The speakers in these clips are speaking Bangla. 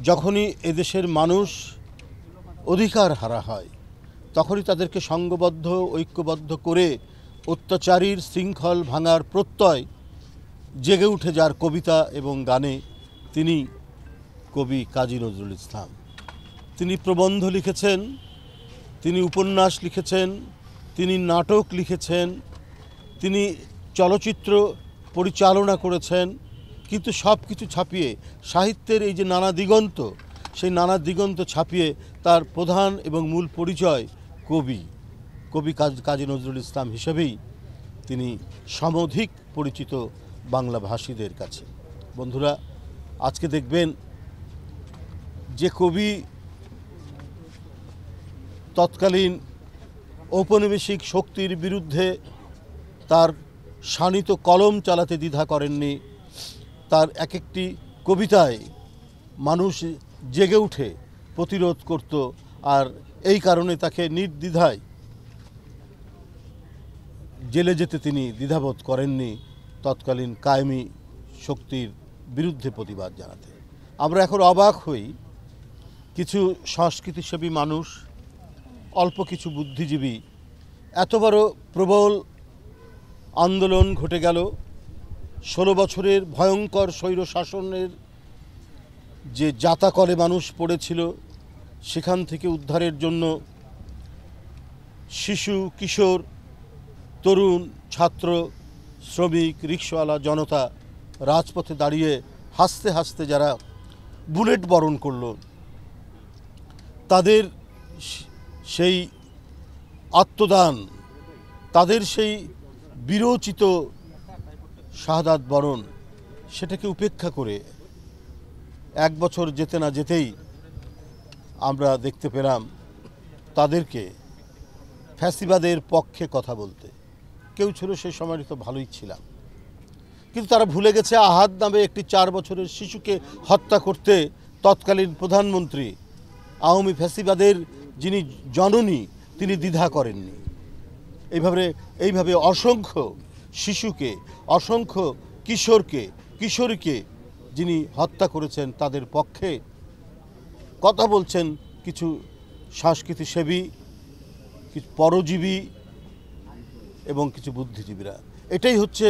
যখনই এদেশের মানুষ অধিকার হারা হয় তখনই তাদেরকে সংঘবদ্ধ ঐক্যবদ্ধ করে অত্যাচারীর শৃঙ্খল ভাঙার প্রত্যয় জেগে উঠে যার কবিতা এবং গানে তিনি কবি কাজী নজরুল ইসলাম। তিনি প্রবন্ধ লিখেছেন, তিনি উপন্যাস লিখেছেন, তিনি নাটক লিখেছেন, তিনি চলচ্চিত্র পরিচালনা করেছেন, কিন্তু সব কিছু ছাপিয়ে সাহিত্যের এই যে নানা দিগন্ত, সেই নানা দিগন্ত ছাপিয়ে তার প্রধান এবং মূল পরিচয় কবি কাজী নজরুল ইসলাম হিসেবেই তিনি সমধিক পরিচিত বাংলা ভাষীদের কাছে। বন্ধুরা, আজকে দেখবেন যে কবি তৎকালীন ঔপনিবেশিক শক্তির বিরুদ্ধে তার শানিত কলম চালাতে দ্বিধা করেননি, তার এক একটি কবিতায় মানুষ জেগে উঠে প্রতিরোধ করত, আর এই কারণে তাকে নির্দ্বিধায় জেলে যেতে তিনি দ্বিধাবোধ করেননি তৎকালীন কায়েমি শক্তির বিরুদ্ধে প্রতিবাদ জানাতে। আমরা এখন অবাক হই, কিছু সংস্কৃতিসেবী মানুষ, অল্প কিছু বুদ্ধিজীবী, এত বড় প্রবল আন্দোলন ঘটে গেল, 16 বছরের ভয়ঙ্কর স্বৈর শাসনের যে জাতাকলে মানুষ পড়েছিল সেখান থেকে উদ্ধারের জন্য শিশু, কিশোর, তরুণ, ছাত্র, শ্রমিক, রিকশাওয়ালা জনতা রাজপথে দাঁড়িয়ে হাসতে হাসতে যারা বুলেট বরণ করল, তাদের সেই আত্মদান, তাদের সেই বিরোচিত শাহাদাত বরণ, সেটাকে উপেক্ষা করে 1 বছর যেতে না যেতেই আমরা দেখতে পেলাম তাদেরকে ফ্যাসিবাদের পক্ষে কথা বলতে। কেউ ছিল সেই সময় তো ভালোই ছিলাম, কিন্তু তারা ভুলে গেছে আহাদ নামে একটি 4 বছরের শিশুকে হত্যা করতে তৎকালীন প্রধানমন্ত্রী, আওয়ামী ফ্যাসিবাদের যিনি জননী, তিনি দ্বিধা করেননি। এইভাবে অসংখ্য শিশুকে, অসংখ্য কিশোরীকে যিনি হত্যা করেছেন, তাদের পক্ষে কথা বলছেন কিছু সংস্কৃতিসেবী, কিছু পরজীবী এবং কিছু বুদ্ধিজীবীরা। এটাই হচ্ছে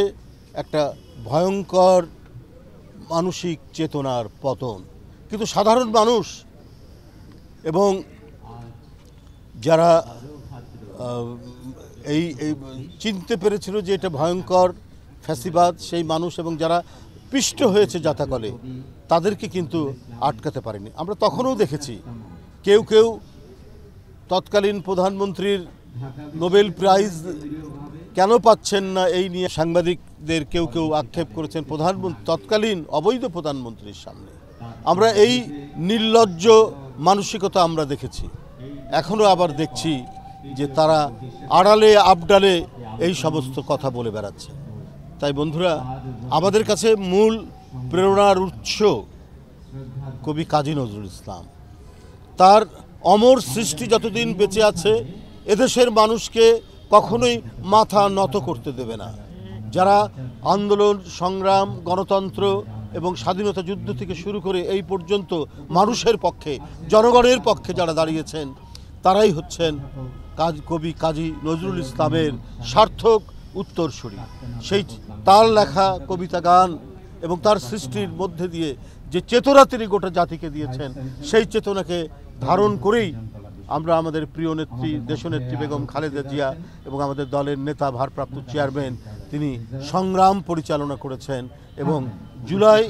একটা ভয়ঙ্কর মানসিক চেতনার পতন। কিন্তু সাধারণ মানুষ এবং যারা এই চিনতে পেরেছিল যে এটা ভয়ঙ্কর ফ্যাসিবাদ, সেই মানুষ এবং যারা পিষ্ট হয়েছে জাতাকলে, তাদেরকে কিন্তু আটকাতে পারেনি। আমরা তখনও দেখেছি কেউ তৎকালীন প্রধানমন্ত্রীর নোবেল প্রাইজ কেন পাচ্ছেন না এই নিয়ে সাংবাদিকদের কেউ আক্ষেপ করেছেন তৎকালীন অবৈধ প্রধানমন্ত্রীর সামনে। আমরা এই নির্লজ্জ মানসিকতা আমরা দেখেছি, এখনও আবার দেখছি যে তারা আড়ালে আবডালে এই সমস্ত কথা বলে বেড়াচ্ছে। তাই বন্ধুরা, আমাদের কাছে মূল প্রেরণার উৎস কবি কাজী নজরুল ইসলাম। তার অমর সৃষ্টি যতদিন বেঁচে আছে এদেশের মানুষকে কখনোই মাথা নত করতে দেবে না। যারা আন্দোলন, সংগ্রাম, গণতন্ত্র এবং স্বাধীনতা যুদ্ধ থেকে শুরু করে এই পর্যন্ত মানুষের পক্ষে, জনগণের পক্ষে যারা দাঁড়িয়েছেন, তারাই হচ্ছেন কবি কাজী নজরুল ইসলামের সার্থক উত্তরসূরি। সেই তার লেখা কবিতা, গান এবং তার সৃষ্টির মধ্যে দিয়ে যে চেতনা তিনি গোটা জাতিকে দিয়েছেন, সেই চেতনাকে ধারণ করেই আমরা আমাদের প্রিয় নেত্রী, দেশনেত্রী বেগম খালেদা জিয়া এবং আমাদের দলের নেতা, ভারপ্রাপ্ত চেয়ারম্যান, তিনি সংগ্রাম পরিচালনা করেছেন এবং জুলাই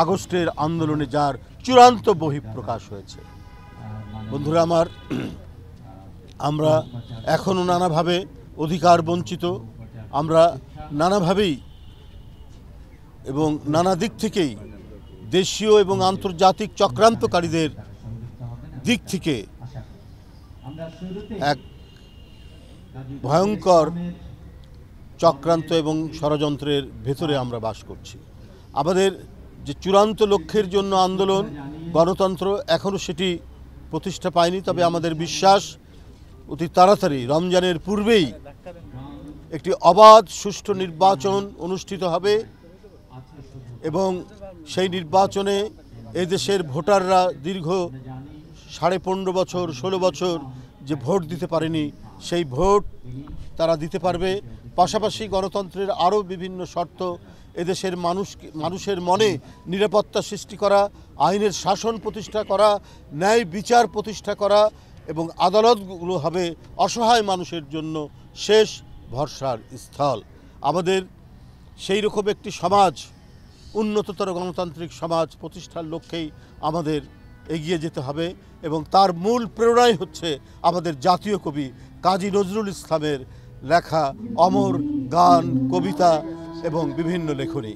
আগস্টের আন্দোলনে যার চূড়ান্ত বহিঃপ্রকাশ হয়েছে। বন্ধুরা আমার, আমরা এখনও নানাভাবে অধিকার বঞ্চিত, আমরা নানাভাবেই এবং নানা দিক থেকেই দেশীয় এবং আন্তর্জাতিক চক্রান্তকারীদের দিক থেকে এক ভয়ঙ্কর চক্রান্ত এবং ষড়যন্ত্রের ভেতরে আমরা বাস করছি। আমাদের যে চূড়ান্ত লক্ষ্যের জন্য আন্দোলন, গণতন্ত্র, এখনও সেটি প্রতিষ্ঠা পায়নি। তবে আমাদের বিশ্বাস অতি তাড়াতাড়ি রমজানের পূর্বেই একটি অবাধ সুষ্ঠু নির্বাচন অনুষ্ঠিত হবে এবং সেই নির্বাচনে এদেশের ভোটাররা দীর্ঘ 15.5 বছর 16 বছর যে ভোট দিতে পারেনি, সেই ভোট তারা দিতে পারবে। পাশাপাশি গণতন্ত্রের আরও বিভিন্ন শর্ত, এদেশের মানুষের মনে নিরাপত্তা সৃষ্টি করা, আইনের শাসন প্রতিষ্ঠা করা, ন্যায় বিচার প্রতিষ্ঠা করা এবং আদালতগুলো হবে অসহায় মানুষের জন্য শেষ ভরসার স্থল। আমাদের সেই রকম একটি সমাজ, উন্নততর গণতান্ত্রিক সমাজ প্রতিষ্ঠার লক্ষ্যেই আমাদের এগিয়ে যেতে হবে এবং তার মূল প্রেরণাই হচ্ছে আমাদের জাতীয় কবি কাজী নজরুল ইসলামের লেখা অমর গান, কবিতা এবং বিভিন্ন লেখনী।